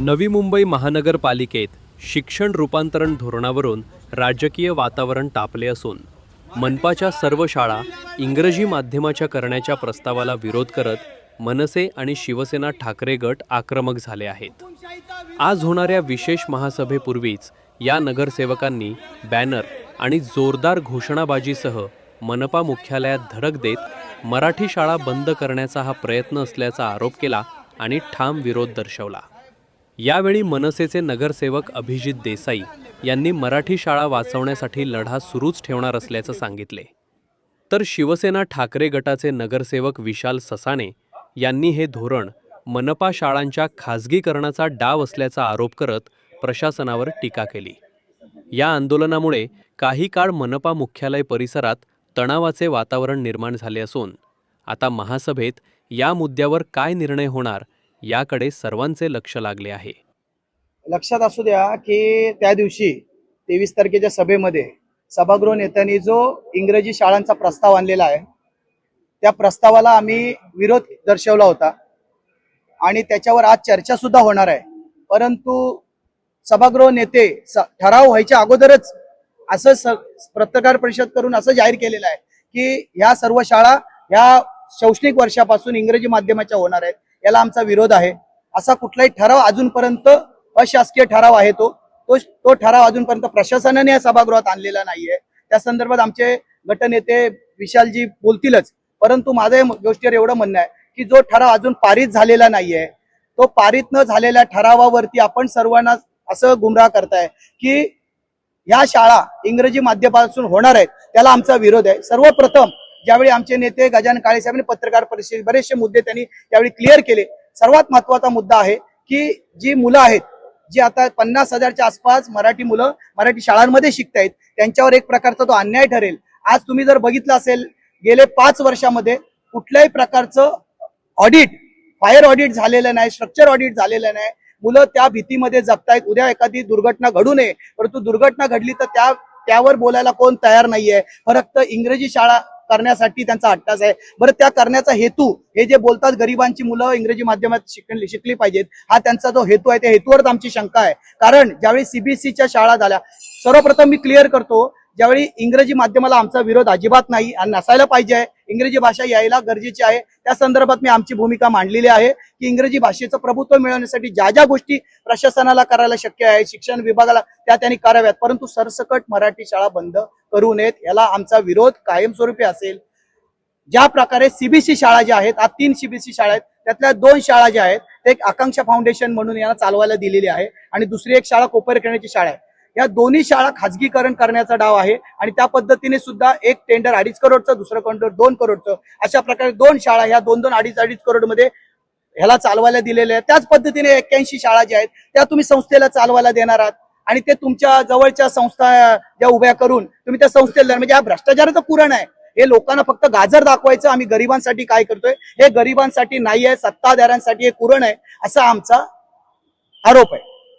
नवी मुंबई महानगरपालिकेत शिक्षण रूपांतरण धोरणावरून राजकीय वातावरण तापले असून मनपाच्या सर्व शाळा इंग्रजी माध्यमाच्या करण्याच्या प्रस्तावाला विरोध करत मनसे आणि शिवसेना ठाकरे गट आक्रमक झाले आहेत। आज होणाऱ्या विशेष महासभेपूर्वीच या नगरसेवकांनी बॅनर आणि जोरदार घोषणाबाजीसह मनपा मुख्यालयात धडक देत मराठी शाळा बंद करण्याचा हा प्रयत्न असल्याचा आरोप केला आणि ठाम विरोध दर्शवला। यावेळी मनसेचे नगरसेवक अभिजित देसाई यांनी मराठी शाळा वाचवण्यासाठी लढा सुरूच ठेवणार असल्याचं सांगितले, तर शिवसेना ठाकरे गटाचे नगरसेवक विशाल ससाणे यांनी हे धोरण मनपा शाळांच्या खाजगीकरणाचा डाव असल्याचा आरोप करत प्रशासनावर टीका केली। या आंदोलनामुळे काही काळ मनपा मुख्यालय परिसरात तणावाचे वातावरण निर्माण झाले असून आता महासभेत या मुद्द्यावर काय निर्णय होणार याकडे सर्वांचे लक्ष लागले आहे। लक्षात असू द्या की त्या दिवशी 23 तारखेच्या सभेमध्ये सभागृह नेत्यांनी जो इंग्रजी शाळांचा प्रस्ताव आणलेला आहे त्या प्रस्तावाला आम्ही विरोध दर्शवला होता आणि त्याच्यावर आज चर्चा सुद्धा होणार आहे। परंतु सभागृह नेते ठराव व्हायच्या अगोदरच असं पत्रकार परिषद करून असं जाहीर केलेलं आहे की ह्या सर्व शाळा ह्या शैक्षणिक वर्षापासून इंग्रजी माध्यमाच्या होणार आहेत, याला आमचा विरोध आहे। असा कुठलाही ठराव अजूनपर्यंत अशासकीय ठराव आहे तो ठराव अजूनपर्यंत प्रशासनाने या सभागृहात आणलेला नाहीये। त्या संदर्भात आमचे गटनेते विशालजी बोलतीलच, परंतु माझं या गोष्टीवर एवढं म्हणणं आहे की जो ठराव अजून पारित झालेला नाहीये तो पारित न झालेल्या ठरावावरती आपण सर्वांना असं गुमराह करताय की ह्या शाळा इंग्रजी माध्यमापासून होणार आहेत, त्याला आमचा विरोध आहे। सर्वप्रथम ज्यावेळी आमचे नेते गजानन काळे साहेबांनी पत्रकार परिषदेत बरेचसे मुद्दे त्यांनी त्यावेळी क्लिअर केले। सर्वात महत्त्वाचा मुद्दा आहे की जी मुलं आहेत जी आता 50,000च्या आसपास मराठी मुलं मराठी शाळांमध्ये शिकतायत त्यांच्यावर एक प्रकारचा तो अन्याय ठरेल। आज तुम्ही जर बघितलं असेल गेले 5 वर्षामध्ये कुठल्याही प्रकारचं ऑडिट, फायर ऑडिट झालेलं नाही, स्ट्रक्चर ऑडिट झालेलं नाही। मुलं त्या भीतीमध्ये जगतायत उद्या एखादी दुर्घटना घडू नये, परंतु दुर्घटना घडली तर त्यावर बोलायला कोण तयार नाहीये। फक्त इंग्रजी शाळा करण्यासाठी त्यांचा अट्टास आहे। बरं, त्या करण्याचा हेतू हे जे बोलतात गरिबांची मुलं इंग्रजी माध्यमात शिकली पाहिजेत हा त्यांचा जो हेतू आहे त्या हेतूवरच आमची शंका आहे। कारण ज्यावेळी सीबीएसईच्या शाळा झाल्या, सर्वप्रथम मी क्लिअर करतो, ज्यावेळी इंग्रजी माध्यमाला आमचा विरोध अजिबात नाही आणि नसायला पाहिजे, इंग्रजी भाषा यायला गरजेची आहे। त्या संदर्भात मी आमची भूमिका मांडलेली आहे की इंग्रजी भाषेचं प्रभुत्व मिळवण्यासाठी ज्या ज्या गोष्टी प्रशासनाला करायला शक्य आहे, शिक्षण विभागाला त्यांनी कराव्यात, परंतु सरसकट मराठी शाळा बंद करू नयेत, याला आमचा विरोध कायमस्वरूपी असेल। ज्या प्रकारे सीबीएसई शाळा ज्या आहेत, आज 3 सीबीएसई शाळा आहेत, त्यातल्या 2 शाळा ज्या आहेत एक आकांक्षा फाउंडेशन म्हणून यांना चालवायला दिलेली आहे आणि दुसरी एक शाळा कोपरखेड्याची शाळा आहे। या दोन्ही शाळा खाजगीकरण करण्याचा डाव आहे आणि त्या पद्धतीने सुद्धा एक टेंडर 2.5 करोडचं, दुसरं टेंडर 2 करोडचं, अशा प्रकारे 2 शाळा ह्या 2-2, 2.5 करोड मध्ये ह्याला चालवायला दिलेले आहे। त्याच पद्धतीने 81 शाळा ज्या आहेत त्या तुम्ही संस्थेला चालवायला देणार आहात आणि ते तुमच्या जवळच्या संस्था ज्या उभ्या करून तुम्ही त्या संस्थेला देणार, म्हणजे हा भ्रष्टाचाराचं पुराण आहे। हे लोकांना फक्त गाजर दाखवायचं आम्ही गरिबांसाठी काय करतोय, हे गरिबांसाठी नाही आहे, सत्ताधाऱ्यांसाठी हे कुरण आहे असा आमचा आरोप आहे।